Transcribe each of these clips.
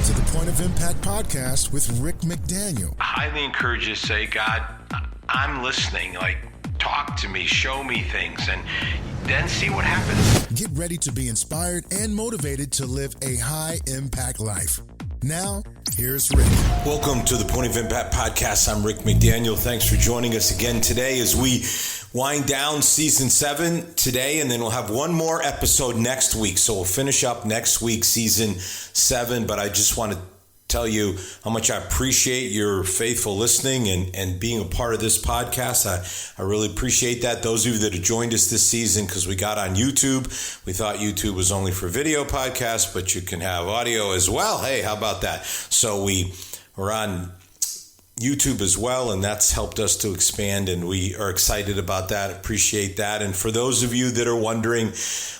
to the Point of Impact podcast with Rick McDaniel. I highly encourage you to say, God, I'm listening. Like, talk to me, show me things, and then see what happens. Get ready to be inspired and motivated to live a high impact life. Now, here's Rick. Welcome to the Point of Impact podcast. I'm Rick McDaniel. Thanks for joining us again today as we wind down season 7 today, and then we'll have one more episode next week. So we'll finish up next week, season 7. But I just want to tell you how much I appreciate your faithful listening and being a part of this podcast. I really appreciate that. Those of you that have joined us this season, because we got on YouTube. We thought YouTube was only for video podcasts, but you can have audio as well. Hey, how about that? So we're on YouTube as well, and that's helped us to expand, and we are excited about that. Appreciate that. And for those of you that are wondering,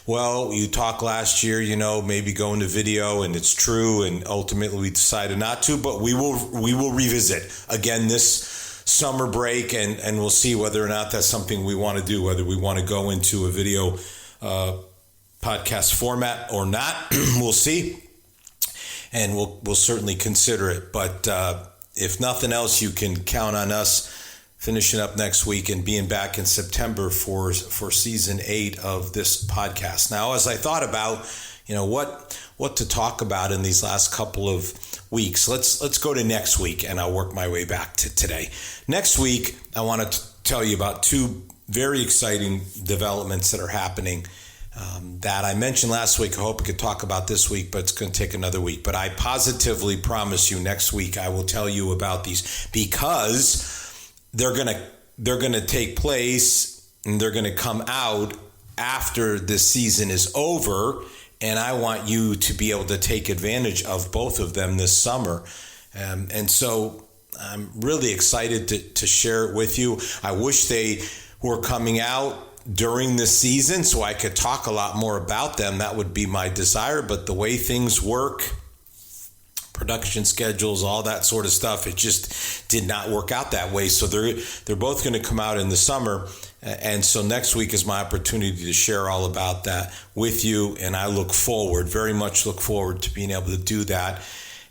well, you talked last year, maybe going to video, and it's true, and ultimately we decided not to, but we will revisit again this summer break, and we'll see whether or not that's something we want to do, whether we want to go into a video podcast format or not. We'll see, and we'll certainly consider it. But if nothing else, you can count on us finishing up next week and being back in September for season 8 of this podcast. Now, as I thought about, what to talk about in these last couple of weeks, let's go to next week, and I'll work my way back to today. Next week, I want to tell you about 2 very exciting developments that are happening that I mentioned last week. I hope I could talk about this week, but it's going to take another week. But I positively promise you next week I will tell you about these, because they're going to take place and they're going to come out after the season is over, and I want you to be able to take advantage of both of them this summer. And so I'm really excited to share it with you. I wish they were coming out during the season so I could talk a lot more about them. That would be my desire, but the way things work, production schedules, all that sort of stuff, it just did not work out that way. So they're both going to come out in the summer, and so next week is my opportunity to share all about that with you, and I very much look forward to being able to do that.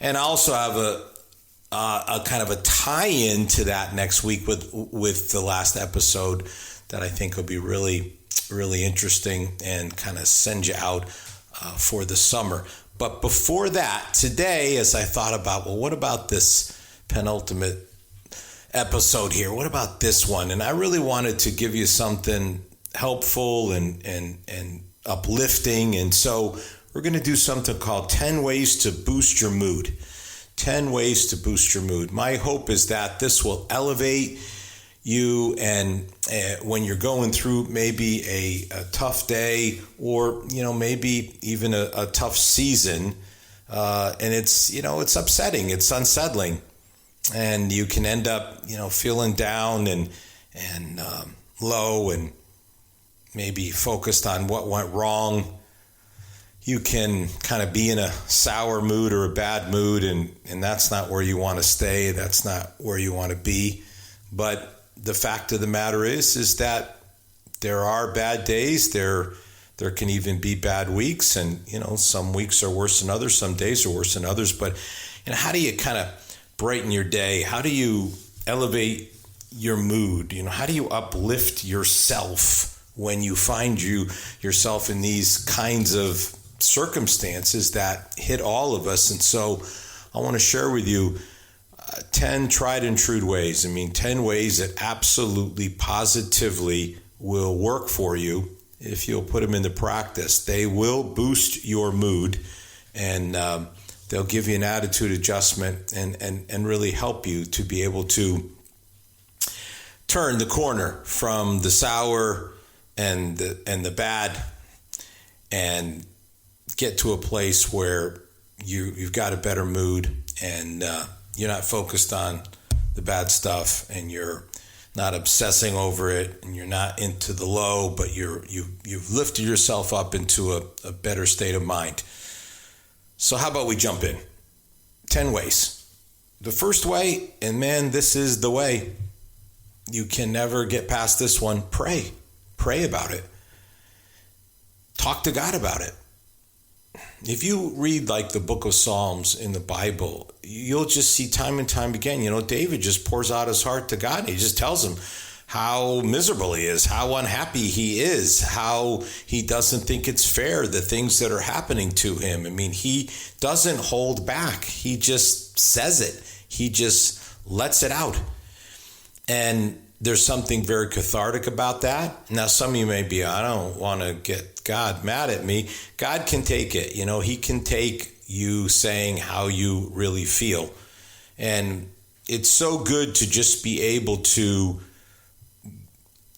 And I also have a kind of a tie-in to that next week with the last episode that I think will be really, really interesting and kind of send you out for the summer. But before that, today, as I thought about, well, what about this penultimate episode here? What about this one? And I really wanted to give you something helpful and uplifting. And so we're going to do something called 10 Ways to Boost Your Mood. 10 Ways to Boost Your Mood. My hope is that this will elevate you, and when you're going through maybe a tough day, or maybe even a tough season, and it's upsetting, it's unsettling, and you can end up feeling down and low, and maybe focused on what went wrong. You can kind of be in a sour mood or a bad mood, and that's not where you want to stay. That's not where you want to be. But the fact of the matter is that there are bad days. There can even be bad weeks, and some weeks are worse than others. Some days are worse than others. But how do you kind of brighten your day? How do you elevate your mood? How do you uplift yourself when you find yourself in these kinds of circumstances that hit all of us? And so I want to share with you 10 tried and true ways. 10 ways that absolutely, positively will work for you if you'll put them into practice. They will boost your mood, and they'll give you an attitude adjustment and really help you to be able to turn the corner from the sour and the bad, and get to a place where you've got a better mood, and you're not focused on the bad stuff, and you're not obsessing over it, and you're not into the low, but you've lifted yourself up into a better state of mind. So how about we jump in? 10 ways. The first way, and man, this is the way. You can never get past this one. Pray. Pray about it. Talk to God about it. if you read like the book of Psalms in the Bible, you'll just see time and time again, David just pours out his heart to God. And he just tells him how miserable he is, how unhappy he is, how he doesn't think it's fair, the things that are happening to him. I mean, he doesn't hold back. He just says it. He just lets it out. And there's something very cathartic about that. Now, some of you may be, I don't want to get God mad at me. God can take it. He can take you saying how you really feel. And it's so good to just be able to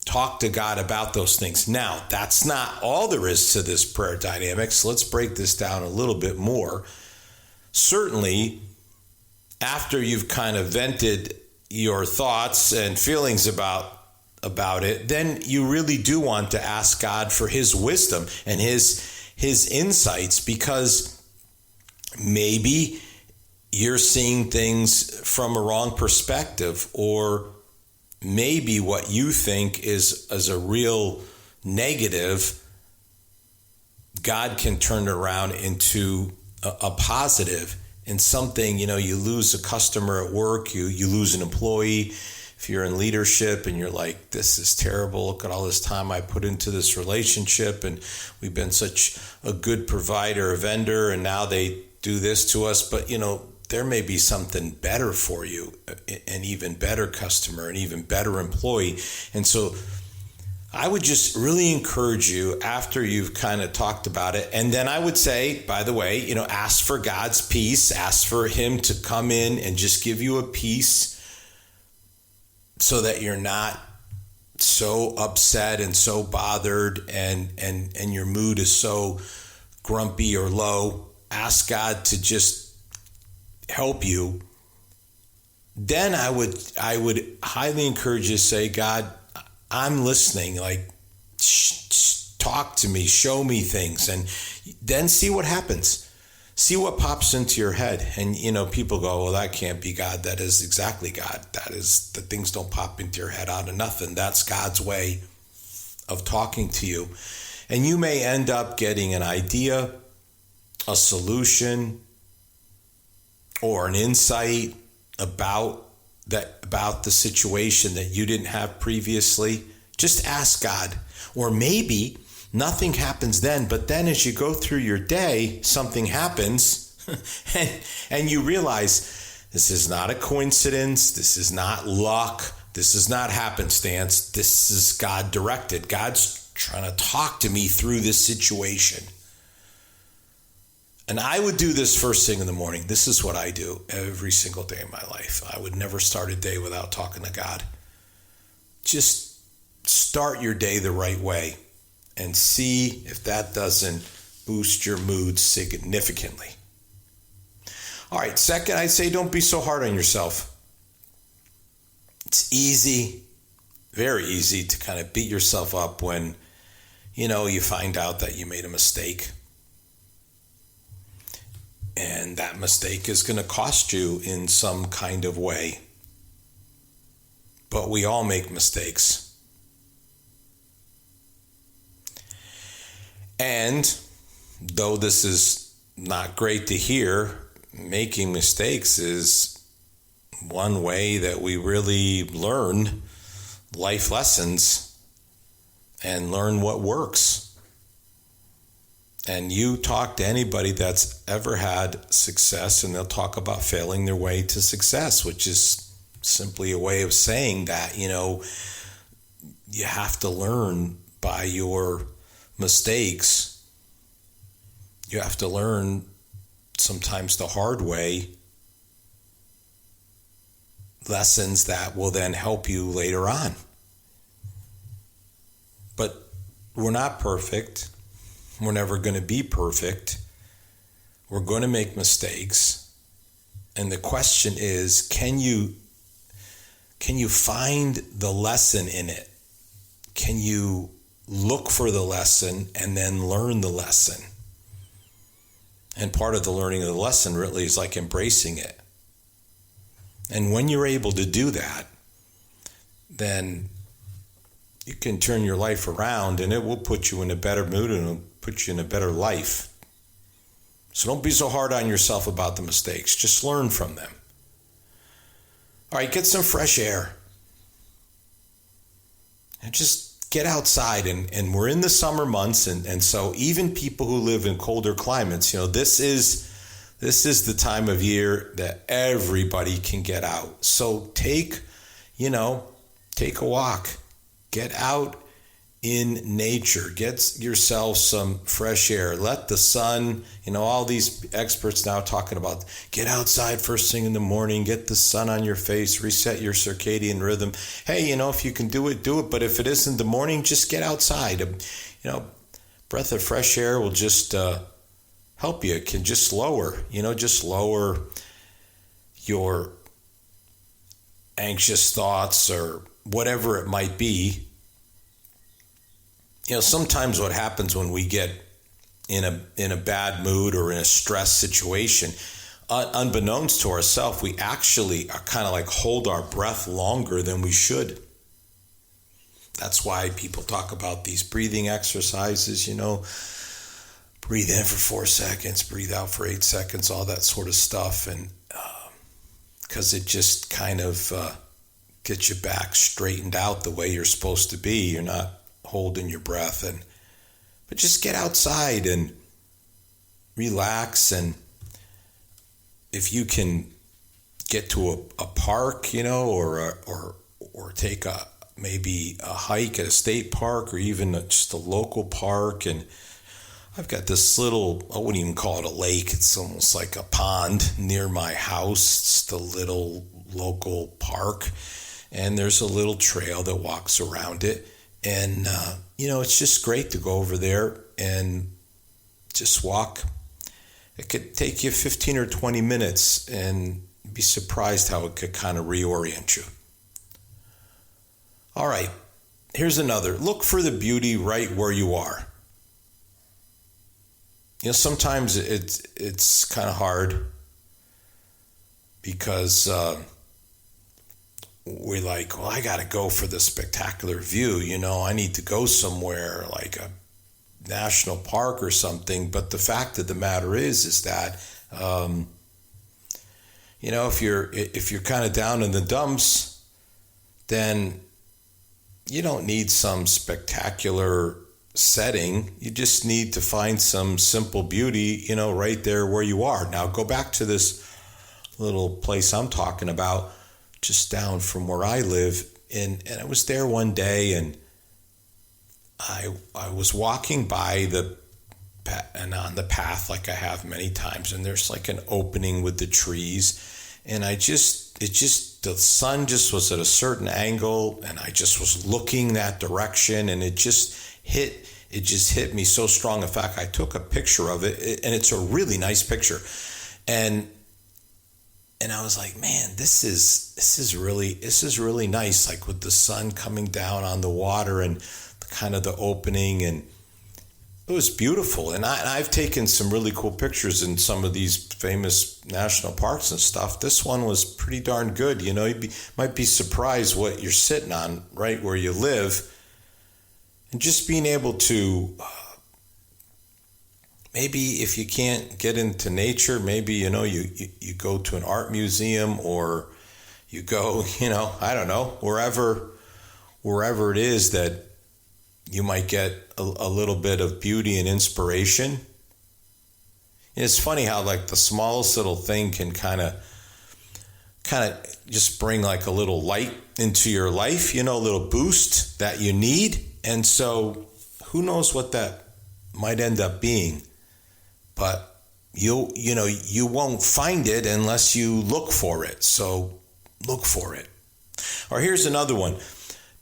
talk to God about those things. Now, that's not all there is to this prayer dynamic. So let's break this down a little bit more. Certainly, after you've kind of vented your thoughts and feelings about it, then you really do want to ask God for his wisdom and his insights, because maybe you're seeing things from a wrong perspective, or maybe what you think is a real negative, God can turn it around into a positive. And something, you lose a customer at work, you lose an employee. If you're in leadership and you're like, this is terrible, look at all this time I put into this relationship, and we've been such a good provider, a vendor, and now they do this to us. But, there may be something better for you, an even better customer, an even better employee. And so I would just really encourage you, after you've kind of talked about it, and then I would say, by the way, ask for God's peace, ask for him to come in and just give you a peace so that you're not so upset and so bothered and your mood is so grumpy or low. Ask God to just help you. Then I would highly encourage you to say, God, I'm listening, like, talk to me, show me things, and then see what happens. See what pops into your head. And, people go, well, that can't be God. That is exactly God. That is, the things don't pop into your head out of nothing. That's God's way of talking to you. And you may end up getting an idea, a solution, or an insight about the situation that you didn't have previously. Just ask God. Or maybe nothing happens then, but then as you go through your day, something happens and you realize this is not a coincidence. This is not luck. This is not happenstance. This is God directed. God's trying to talk to me through this situation. And I would do this first thing in the morning. This is what I do every single day of my life. I would never start a day without talking to God. Just start your day the right way and see if that doesn't boost your mood significantly. All right, second, I'd say don't be so hard on yourself. It's easy, very easy to kind of beat yourself up when, you find out that you made a mistake. And that mistake is going to cost you in some kind of way. But we all make mistakes. And though this is not great to hear, making mistakes is one way that we really learn life lessons and learn what works. And you talk to anybody that's ever had success, and they'll talk about failing their way to success, which is simply a way of saying that, you have to learn by your mistakes. You have to learn sometimes the hard way, lessons that will then help you later on. But we're not perfect. We're never going to be perfect. We're going to make mistakes. And the question is, can you find the lesson in it? Can you look for the lesson and then learn the lesson? And part of the learning of the lesson really is like embracing it. And when you're able to do that, then you can turn your life around, and it will put you in a better mood, and it'll put you in a better life. So don't be so hard on yourself about the mistakes. Just learn from them. All right, get some fresh air. And just get outside. And we're in the summer months. And so even people who live in colder climates, this is the time of year that everybody can get out. So take a walk. Get out in nature. Get yourself some fresh air. Let the sun, all these experts now talking about get outside first thing in the morning, get the sun on your face, reset your circadian rhythm. Hey, if you can do it, do it. But if it isn't the morning, just get outside. Breath of fresh air will just help you. It can just lower your anxious thoughts or whatever it might be. Sometimes what happens when we get in a bad mood or in a stress situation, unbeknownst to ourselves, we actually are kind of like hold our breath longer than we should. That's why people talk about these breathing exercises, breathe in for 4 seconds, breathe out for 8 seconds, all that sort of stuff. And because it just kind of gets you back straightened out the way you're supposed to be. You're not holding your breath. But just get outside and relax. And if you can get to a park, or take maybe a hike at a state park or even just a local park. And I've got this little, I wouldn't even call it a lake. It's almost like a pond near my house. It's the little local park. And there's a little trail that walks around it. And, it's just great to go over there and just walk. It could take you 15 or 20 minutes and be surprised how it could kind of reorient you. All right, here's another. Look for the beauty right where you are. Sometimes it's kind of hard because we're like, well, I got to go for the spectacular view. I need to go somewhere like a national park or something. But the fact of the matter is that, if you're kind of down in the dumps, then you don't need some spectacular setting. You just need to find some simple beauty, right there where you are. Now go back to this little place I'm talking about, just down from where I live. And I was there one day, and I was walking by and on the path like I have many times, and there's like an opening with the trees, and the sun just was at a certain angle, and I just was looking that direction, and it just hit me so strong. In fact, I took a picture of it, and it's a really nice picture. And I was like, man, this is really nice, like with the sun coming down on the water and kind of the opening, and it was beautiful. And I've taken some really cool pictures in some of these famous national parks and stuff. This one was pretty darn good. You might be surprised what you're sitting on right where you live. And just being able to, maybe if you can't get into nature, maybe, you go to an art museum, or you go, I don't know, wherever it is that you might get a little bit of beauty and inspiration. And it's funny how like the smallest little thing can kind of just bring like a little light into your life, a little boost that you need. And so who knows what that might end up being, but you won't find it unless you look for it. So look for it. Or here's another one,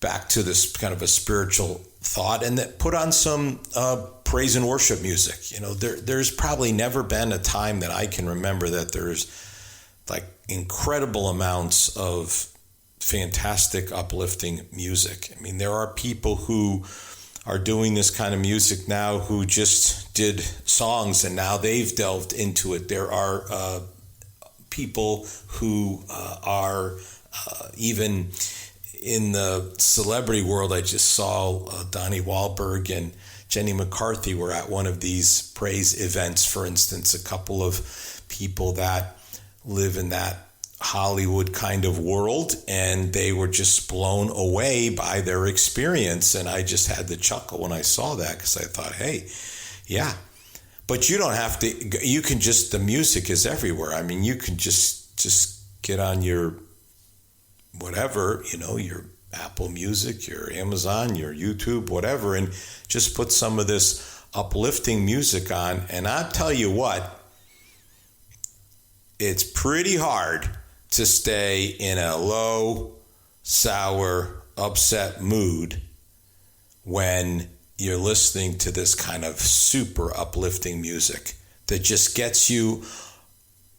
back to this kind of a spiritual thought, and that put on some praise and worship music. There's probably never been a time that I can remember that there's like incredible amounts of fantastic, uplifting music. I mean, there are people who are doing this kind of music now who just did songs and now they've delved into it. There are people who are even in the celebrity world. I just saw Donnie Wahlberg and Jenny McCarthy were at one of these praise events, for instance, a couple of people that live in that Hollywood kind of world, and they were just blown away by their experience. And I just had to chuckle when I saw that, because I thought, hey, yeah, but you don't have to, you can just, the music is everywhere. I mean, you can just get on your whatever, your Apple Music, your Amazon, your YouTube, whatever, and just put some of this uplifting music on. And I'll tell you what, it's pretty hard to stay in a low, sour, upset mood when you're listening to this kind of super uplifting music that just gets you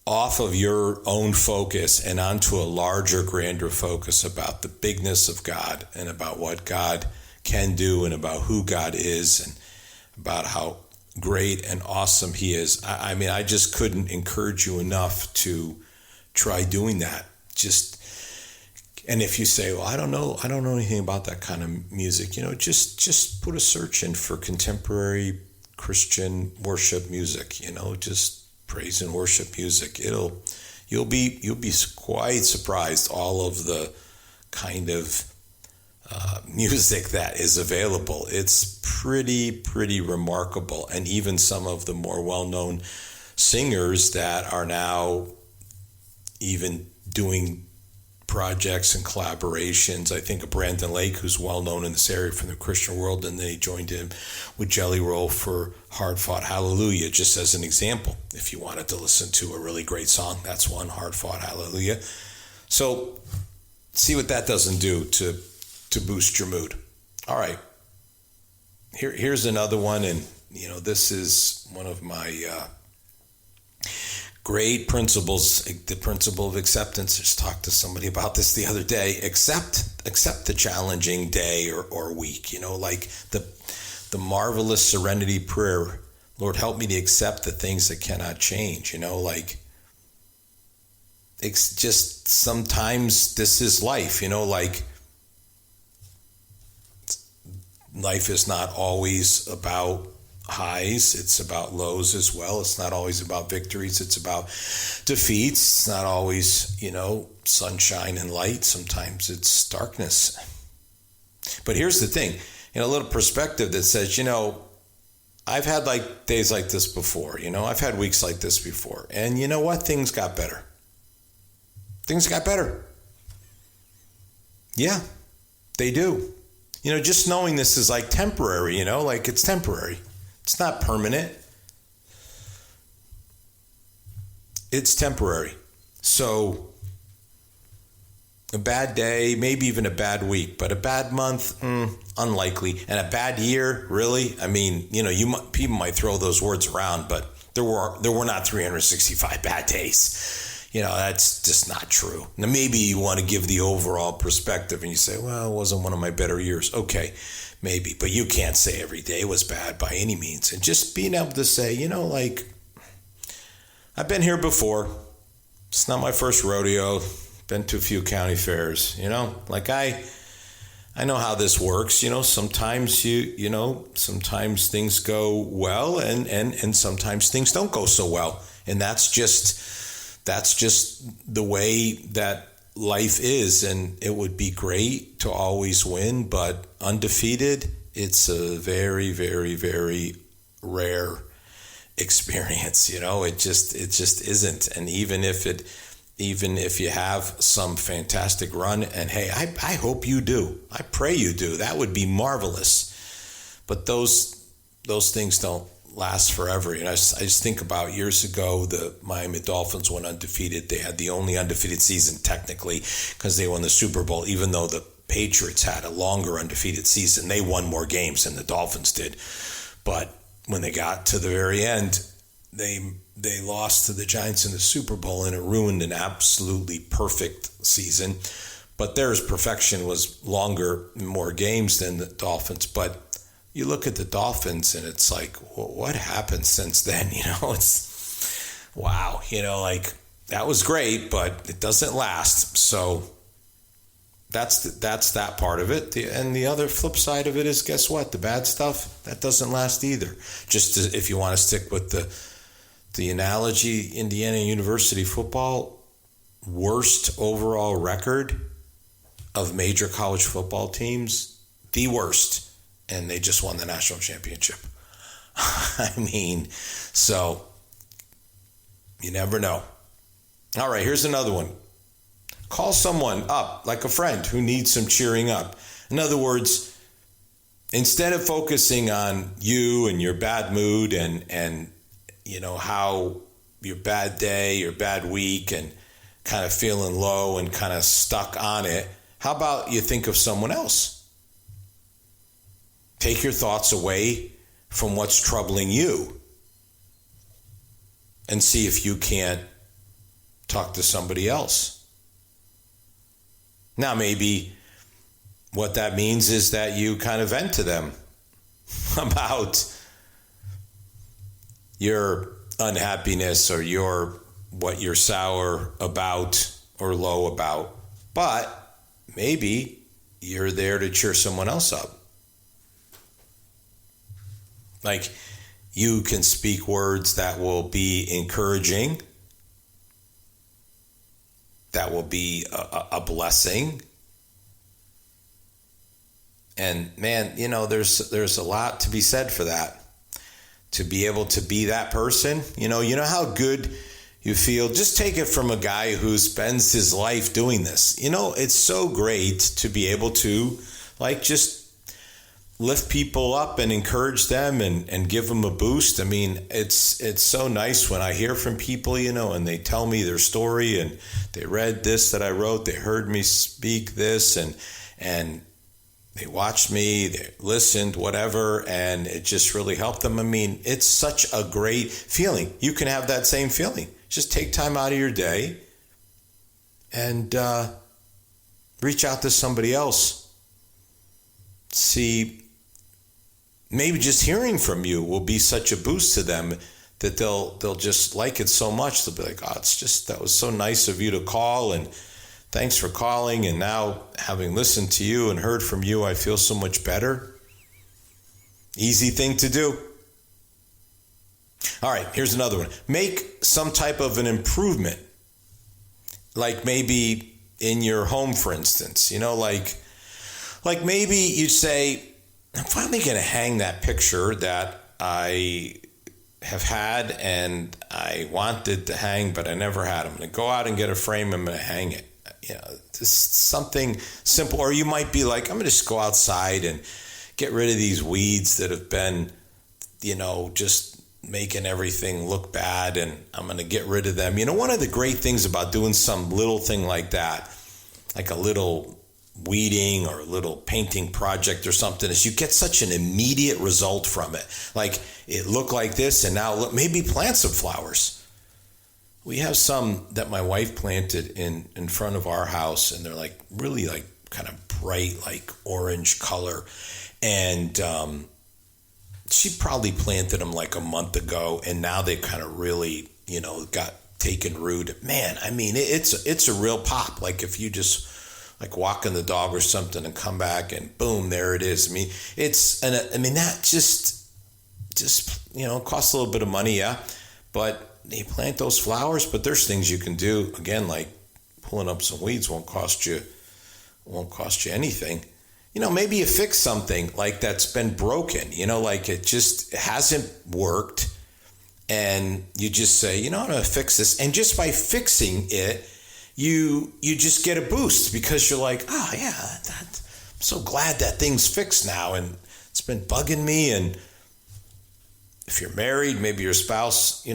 off of your own focus and onto a larger, grander focus about the bigness of God and about what God can do and about who God is and about how great and awesome he is. I mean, I just couldn't encourage you enough to try doing that. And if you say, well, I don't know anything about that kind of music, just put a search in for contemporary Christian worship music, just praise and worship music. You'll be quite surprised all of the kind of music that is available. It's pretty remarkable. And even some of the more well-known singers that are now even doing projects and collaborations. I think of Brandon Lake, who's well known in this area from the Christian world, and they joined him with Jelly Roll for Hard Fought Hallelujah, just as an example. If you wanted to listen to a really great song, that's one, Hard Fought Hallelujah. So see what that doesn't do to boost your mood. All right, here's another one, and this is one of my great principles, the principle of acceptance. Just talked to somebody about this the other day. Accept the challenging day or week. Like the marvelous serenity prayer. Lord, help me to accept the things that cannot change. Like it's just sometimes this is life. Like life is not always about highs, it's about lows as well. It's not always about victories, it's about defeats. It's not always, sunshine and light. Sometimes it's darkness. But here's the thing, a little perspective that says, I've had like days like this before, I've had weeks like this before. And you know what? Things got better. Things got better. Yeah, they do. Just knowing this is like temporary, like it's temporary. It's not permanent. It's temporary. So a bad day, maybe even a bad week, but a bad month, unlikely. And a bad year, really? I mean, people might throw those words around, but there were not 365 bad days. That's just not true. Now, maybe you want to give the overall perspective and you say, well, it wasn't one of my better years. Okay, maybe. But you can't say every day was bad by any means. And just being able to say, like, I've been here before. It's not my first rodeo. Been to a few county fairs, Like, I know how this works. Sometimes sometimes things go well and sometimes things don't go so well. And that's just the way that life is, and it would be great to always win, but undefeated, it's a very, very, very rare experience. It just isn't. And even if you have some fantastic run, and hey, I hope you do. I pray you do. That would be marvelous. But those things don't last forever. I just think about years ago, the Miami Dolphins went undefeated. They had the only undefeated season technically because they won the Super Bowl, even though the Patriots had a longer undefeated season. They won more games than the Dolphins did. But when they got to the very end, they lost to the Giants in the Super Bowl, and it ruined an absolutely perfect season. But theirs perfection was longer, more games than the Dolphins. But you look at the Dolphins and it's like, what happened since then? It's wow, like that was great, but it doesn't last. So That's that part of it. And the other flip side of it is, guess what? The bad stuff, that doesn't last either. Just if you want to stick with the analogy, Indiana University football, worst overall record of major college football teams, the worst. And they just won the national championship. I mean, so you never know. All right, here's another one. Call someone up, like a friend who needs some cheering up. In other words, instead of focusing on you and your bad mood and you know, how your bad day, your bad week, and kind of feeling low and kind of stuck on it, how about you think of someone else? Take your thoughts away from what's troubling you and see if you can't talk to somebody else. Now, maybe what that means is that you kind of vent to them about your unhappiness or what you're sour about or low about. But maybe you're there to cheer someone else up. Like, you can speak words that will be encouraging, that will be a blessing. And man, you know, there's a lot to be said for that. To be able to be that person, you know how good you feel. Just take it from a guy who spends his life doing this. You know, it's so great to be able to just lift people up and encourage them and give them a boost. I mean, it's so nice when I hear from people, and they tell me their story and they read this that I wrote, they heard me speak this and they watched me, they listened, whatever, and it just really helped them. I mean, it's such a great feeling. You can have that same feeling. Just take time out of your day and reach out to somebody else. See, maybe just hearing from you will be such a boost to them that they'll just like it so much. They'll be like, oh, that was so nice of you to call, and thanks for calling. And now, having listened to you and heard from you, I feel so much better. Easy thing to do. All right, here's another one. Make some type of an improvement. Like maybe in your home, for instance, like maybe you say, I'm finally going to hang that picture that I have had and I wanted to hang, but I never had. I'm going to go out and get a frame. I'm going to hang it. Just something simple. Or you might be like, I'm going to just go outside and get rid of these weeds that have been, just making everything look bad, and I'm going to get rid of them. One of the great things about doing some little thing like that, like a little weeding or a little painting project or something, is you get such an immediate result from it. Like, it looked like this, and now look, maybe plant some flowers. We have some that my wife planted in front of our house, and they're like really like kind of bright, like orange color. And she probably planted them like a month ago, and now they kind of really, got taken root. Man, I mean, it's a real pop. Like if you just like walking the dog or something and come back and boom, there it is. I mean, that just costs a little bit of money, yeah. But you plant those flowers, but there's things you can do. Again, like pulling up some weeds won't cost you anything. Maybe you fix something like that's been broken, like it just hasn't worked, and you just say, I'm going to fix this. And just by fixing it, you just get a boost, because you're like, oh yeah, I'm so glad that thing's fixed now, and it's been bugging me. And if you're married, maybe your spouse,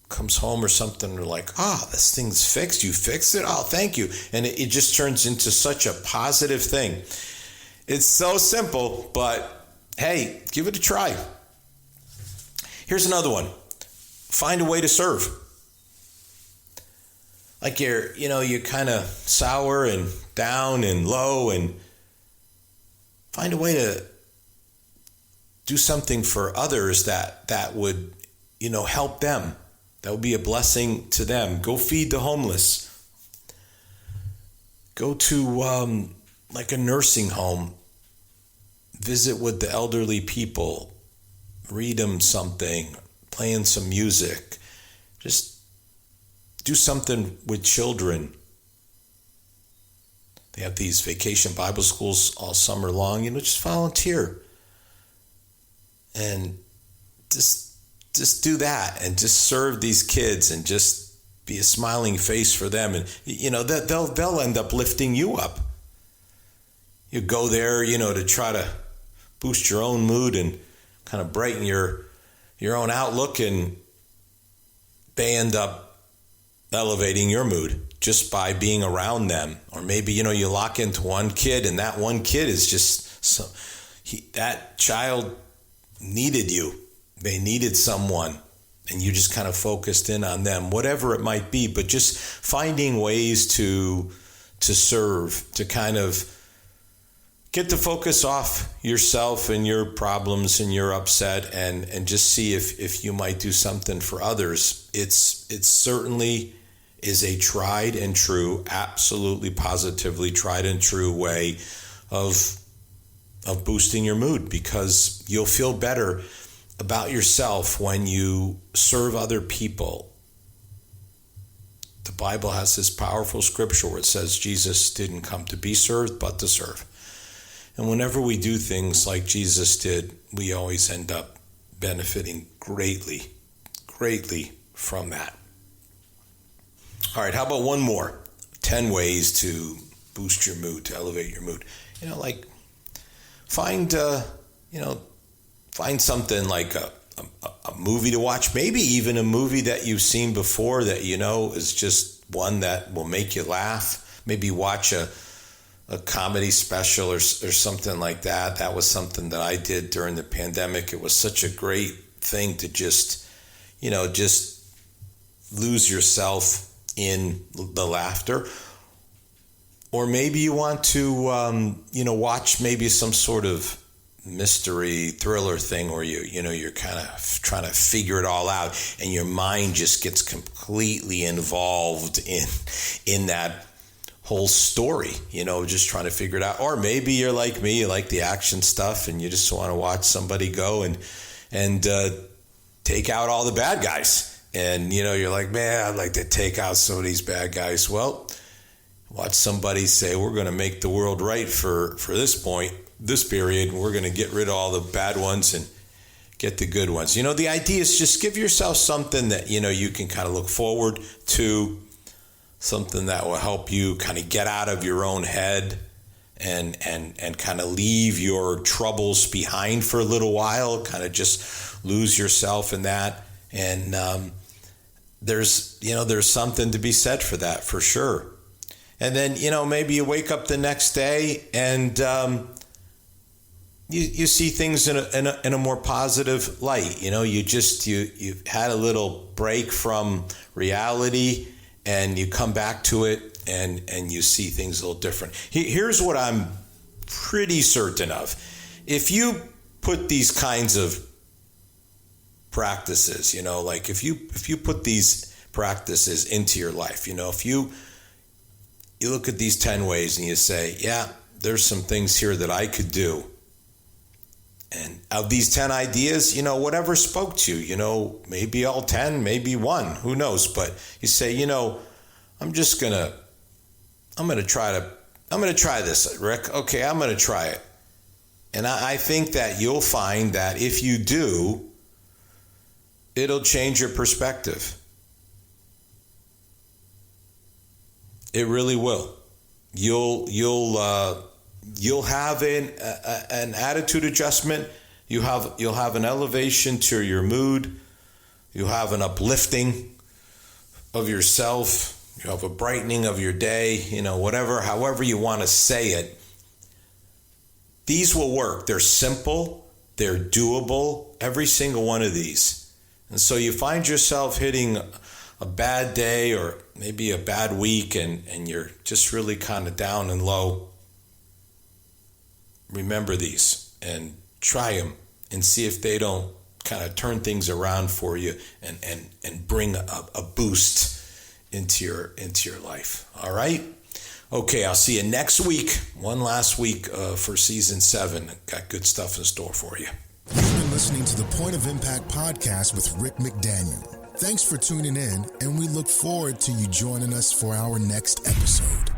comes home or something, and they're like, this thing's fixed. You fixed it? Oh, thank you. And it just turns into such a positive thing. It's so simple, but hey, give it a try. Here's another one. Find a way to serve. Like you're kind of sour and down and low, and find a way to do something for others that would, help them. That would be a blessing to them. Go feed the homeless. Go to like a nursing home, visit with the elderly people, read them something, playing some music. Just do something with children. They have these vacation Bible schools all summer long. Just volunteer. And just do that and just serve these kids and just be a smiling face for them. And, that they'll end up lifting you up. You go there, to try to boost your own mood and kind of brighten your own outlook, and they end up elevating your mood just by being around them. Or maybe, you lock into one kid, and that one kid is just that child needed you. They needed someone, and you just kind of focused in on them, whatever it might be, but just finding ways to serve, to kind of get the focus off yourself and your problems and your upset, and just see if you might do something for others. It certainly is a tried and true, absolutely positively tried and true way of boosting your mood, because you'll feel better about yourself when you serve other people. The Bible has this powerful scripture where it says Jesus didn't come to be served, but to serve. And whenever we do things like Jesus did, we always end up benefiting greatly from that. All right, how about one more? 10 ways to boost your mood, to elevate your mood. Find something like a movie to watch, maybe even a movie that you've seen before that is just one that will make you laugh. Maybe watch a comedy special or something like that. That was something that I did during the pandemic. It was such a great thing to just lose yourself in the laughter. Or maybe you want to, watch maybe some sort of mystery thriller thing where you're kind of trying to figure it all out, and your mind just gets completely involved in that whole story, just trying to figure it out. Or maybe you're like me, you like the action stuff, and you just want to watch somebody go and take out all the bad guys. And you're like, man, I'd like to take out some of these bad guys. Well, watch somebody say, we're going to make the world right for this period, and we're going to get rid of all the bad ones and get the good ones. The idea is just give yourself something that, you can kind of look forward to, something that will help you kind of get out of your own head and kind of leave your troubles behind for a little while, kind of just lose yourself in that. And there's something to be said for that, for sure. And then, maybe you wake up the next day and you see things in a more positive light. You've had a little break from reality, and you come back to it and you see things a little different. Here's what I'm pretty certain of. If you put these kinds of practices, like if you put these practices into your life, if you look at these 10 ways and you say, yeah, there's some things here that I could do. And of these 10 ideas, whatever spoke to you, maybe all 10, maybe one, who knows? But you say, I'm going to try this, Rick. Okay, I'm going to try it. And I think that you'll find that if you do, it'll change your perspective. It really will. You'll have an attitude adjustment. You'll have an elevation to your mood. You'll have an uplifting of yourself. You have a brightening of your day. However you want to say it. These will work. They're simple. They're doable. Every single one of these. And so you find yourself hitting a bad day or maybe a bad week, and you're just really kind of down and low. Remember these and try them and see if they don't kind of turn things around for you and bring a boost into your life. All right. Okay, I'll see you next week. One last week for season 7. Got good stuff in store for you. You've been listening to the Point of Impact podcast with Rick McDaniel. Thanks for tuning in, and we look forward to you joining us for our next episode.